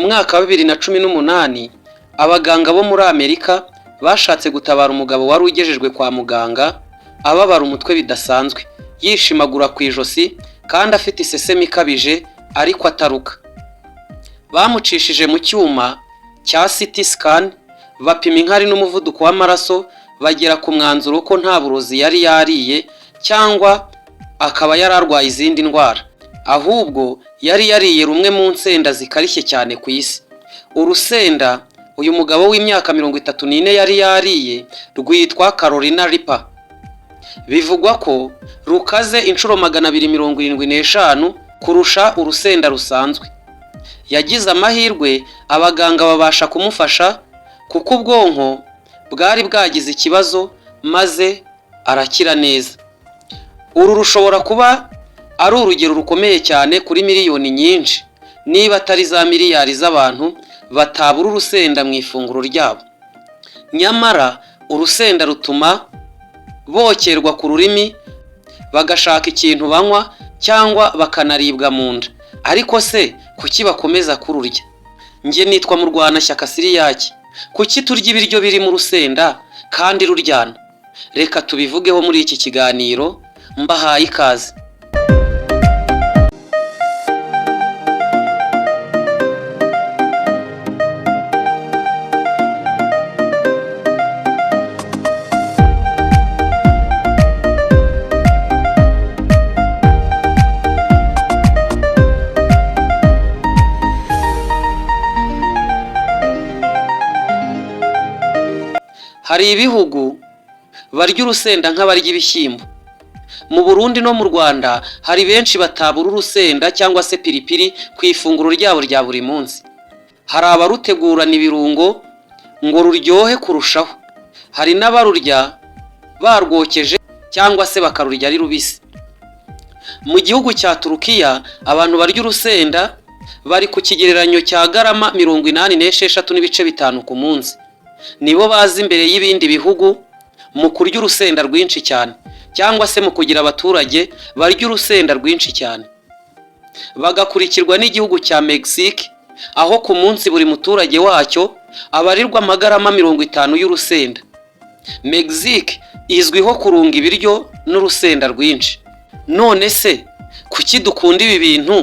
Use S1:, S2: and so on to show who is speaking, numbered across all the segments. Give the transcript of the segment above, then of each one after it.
S1: mwaka wa 2018 abaganga bo muri Amerika bashatse gutabara umugabo wari ugejejwe kwa muganga ababara umutwe bidasanzwe, yishimagura ku ijosi kandi afite isesemi ikabije ariko ataruka. Bamucishije mu cyuma cya CT scan, bapima inkari n'umuvuduko w'amaraso, bagera ku mwanzuro ko nta burozi yari yariye cyangwa akaba yararwaye izindi ndwara, ahubwo yari yariye rumwe mu nsenda zikarishye cyane ku isi. Urusenda uyu mugabo w'imyaka 34 yari yariye rwitwa Carolina Reaper. Bivugwa ko rukaze inshuro 275 kurusha urusenda rusanzwe. Yagize amahirwe abaganga babasha kumufasha kuko ubwonko bwari bwagize ikibazo maze arakira neza. Uru rushobora kuba ari urugero rukomeye cyane kuri miliyoni nyinshi, niba atari za miliyari z'abantu batabura urusenda mu ifunguro ryabo. Nyamara urusenda rutuma bokerwa ku rurimi, bagashaka ikintu banywa cyangwa bakanaribwa mu nda. Ariko se kuki bakomeza kururya? Nge nitwa Murwanashyaka Siriyaki. Kuki turya ibiryo biri mu rusenda kandi ruryana? Reka tubivugeho muri iki kiganiro, mbahaye ikaze. Hari ibihugu barya urusenda nk'abarya ibishyimbo. Mu Burundi no mu Rwanda hari benshi batabura urusenda cyangwa se piripiri ku ifunguro ryabo rya buri munsi. Hari abarutegurana ibirungo ngo ruryohe kurushaho. Hari n'abarurya barwokeje cyangwa se bakarurya ari rubisi. Mu gihugu cya Turukiya abantu barya urusenda bari ku kigereranyo cya garama 86.5 ku munsi. Nibo bazi imbere y'ibindi bihugu mu kurya urusenda rwinshi cyane, cyangwa se mu kugira abaturage barya urusenda rwinshi cyane. Bagakurikirwa n'igihugu cya Mexique, aho ku munsi buri muturage wacyo abarirwa amagarama 50 y'urusenda. Mexique izwiho kurunga ibiryo n'urusenda rwinshi. None se kuki dukunda ibi bintu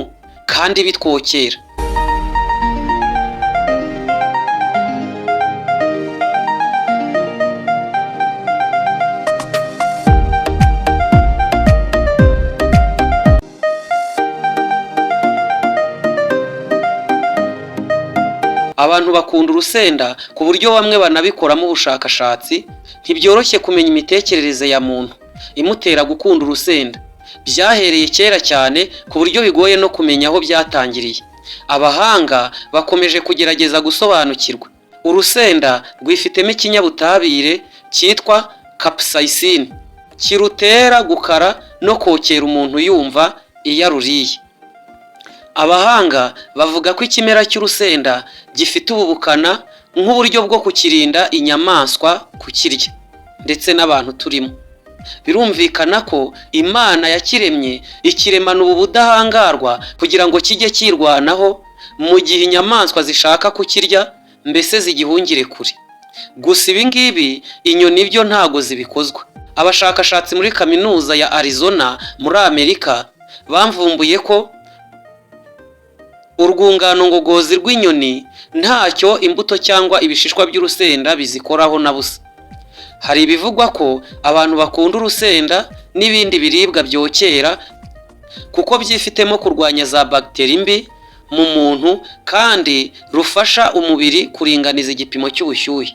S1: kandi bitwokera? Abantu bakunda urusenda ku buryo bamwe banabikoramo ubushakashatsi. Ntibyoroshye kumenya imitekerereze ya muntu imutera gukunda urusenda. Byahereye kera cyane ku buryo bigoye no kumenya aho byatangiriye. Abahanga bakomeje kugerageza gusobanukirwa. Urusenda rwifitemo ikinyabutabire cyitwa capsaicin, kirutera gukara no kokera umuntu yumva iyo aruriye. Abahanga bavuga ko ikimera cy'urusenda gifite ububukana nk'uburyo bwo kukirinda inyamaswa kukirya ndetse n'abantu turimo. Birumvikana ko Imana yakiremye ikiremana ubu budahangarwa kugira ngo kijye kirwanaho mu gihe inyamaswa zishaka kukirya, mbese zigihungire kure. Gusa ibi ngibi inyoni byo ntago zibikozwa. Abashakashatsi muri kaminuza ya Arizona muri Amerika bamvumbuye ko urwungano ngogozi rw'inyoni ntacyo imbuto cyangwa ibishishwa by'urusenda bizikoraho na busa. Hari ibivugwa ko abantu bakunda urusenda n'ibindi biribwa byokera kuko byifitemo kurwanya za bagiteri mbi mu muntu kandi rufasha umubiri kuringaniza igipimo cy'ubushyuhe.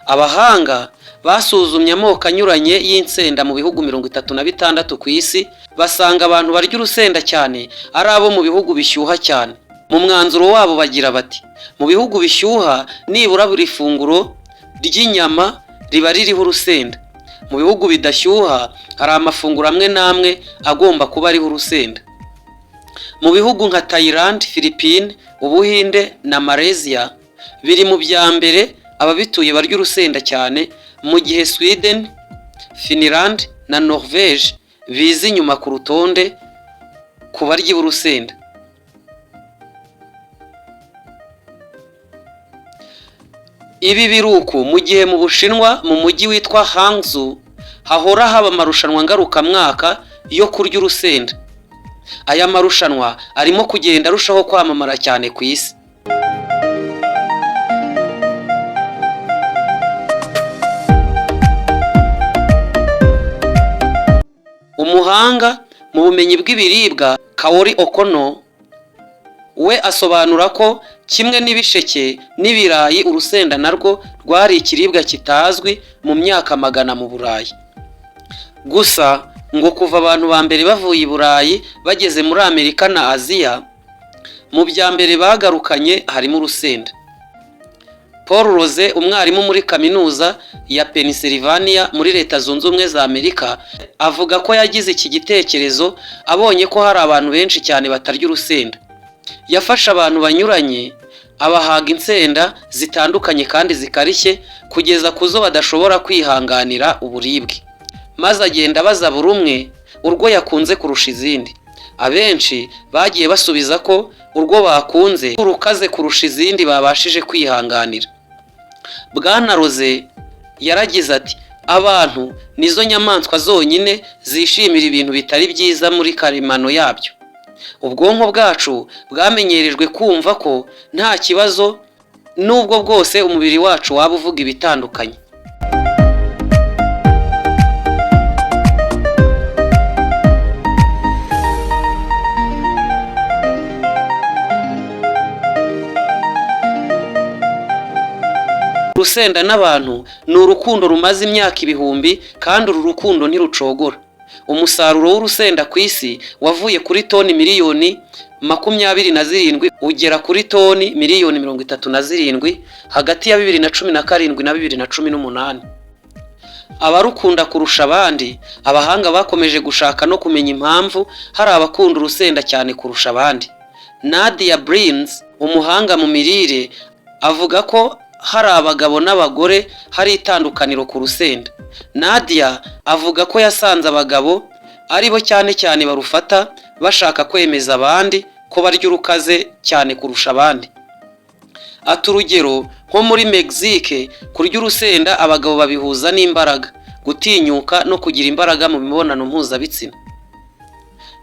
S1: Abahanga basuzumye amoko anyuranye y'insenda mu bihugu 36 ku isi, basanga abantu barya urusenda cyane ari abo mu bihugu bishyuha cyane. Mu mwanzuro wabo bagira bati, mu bihugu bishyuha nibura buri funguro ry'inyama riba ririho urusenda. Mu bihugu bidashyuha hari amafunguro amwe n'amwe agomba kuba ariho urusenda. Mu bihugu nka Thailand, Philippines, Ubuhinde na Malaysia biri mu bya mbere ababituye barya urusenda cyane, mu gihe Sweden, Finland na Norvège biza inyuma ku rutonde ku barya urusenda. Ibi biruko mu gihe mu Bushinwa mu mujyi witwa Hangzhou hahora haba amarushanwa ngarukamwaka yo kurya urusenda. Aya marushanwa arimo kugenda arushaho kwamamara cyane ku isi. Umuhanga mu bumenyi bw'ibiribwa Kaori Okono we asobanura ko kimwe n'ibisheke n'ibirayi urusenda narwo rwari ikiribwa kitazwi mu myaka magana mu Burayi. Gusa ngo kuva abantu ba mbere bavuye i Burayi bageze muri Amerika na Aziya, mu bya mbere bagarukanye harimo urusenda. Paul Rose, umwarimu muri kaminuza ya Pennsylvania muri Leta Zunze Ubumwe za Amerika, avuga ko yagize iki gitekerezo abonye ko hari abantu benshi cyane batarya urusenda. Yafashe abantu banyuranye abahaga insenda zitandukanye kandi zikarishye kugeza ku zo badashobora kwihanganira uburibwe, maze agenda abaza buri umwe urwo yakunze kurusha izindi. Abenshi bagiye basubiza ko urwo bakunze urukaze kurusha izindi babashije kwihanganira. Bwana Rose yaragize ati, abantu nizo nyamaswa zonyine zishimira ibintu bitari byiza muri karemano yabyo. Ubwonko bwacu bwamenyerejwe kumva ko nta kibazo nubwo bwose umubiri wacu waba uvuga ibitandukanye. Urusenda n'abantu ni urukundo rumaze imyaka ibihumbi kandi uru rukundo ntirucogora. Umusaruro w'urusenda ku isi wavuye kuri toni miliyoni 27 ugera kuri toni miliyoni 37 hagati ya 2017 na 2018. Abarukunda kurusha abandi, abahanga bakomeje gushaka no kumenya impamvu hari abakunda urusenda cyane kurusha abandi. Nadia Brins, umuhanga mu mirire, avuga ko hari abagabo n'abagore hari itandukaniro ku rusenda. Nadia avuga ko yasanze abagabo aribo cyane cyane barufata bashaka kwemeza abandi ko barya urukaze cyane kurusha abandi. Ati urugero nko muri Mexique kurya urusenda abagabo babihuza n'imbaraga, gutinyuka no kugira imbaraga mu mibonano mpuzabitsina.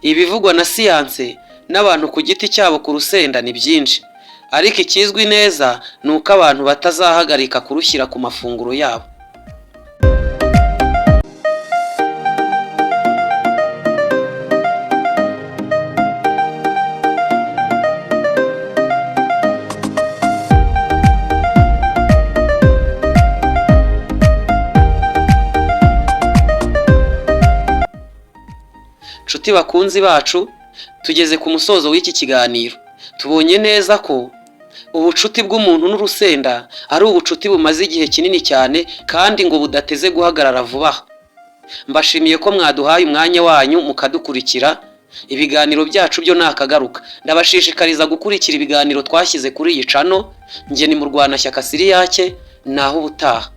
S1: Ibivugwa na siyanse n'abantu ku giti cyabo ku rusenda ni byinshi, ariko ikizwi neza ni uko abantu batazahagarika kurushyira ku mafunguro yabo. Nshuti bakunzi bacu, tugeze ku musozo w'iki kiganiro. Tubonye neza ko ubucuti bw'umuntu n'urusenda ari ubucuti bumaze igihe kinini cyane kandi ngo budateze guhagarara vuba aha. Mbashimiye ko mwaduhaye umwanya wanyu mukadukurikira. Ibiganiro byacu byo nakagaruka. Ndabashishikariza gukurikira ibiganiro twashyize kuri iyi channel. Nge ni Murwanashyaka Siriyake, naho ubutaha.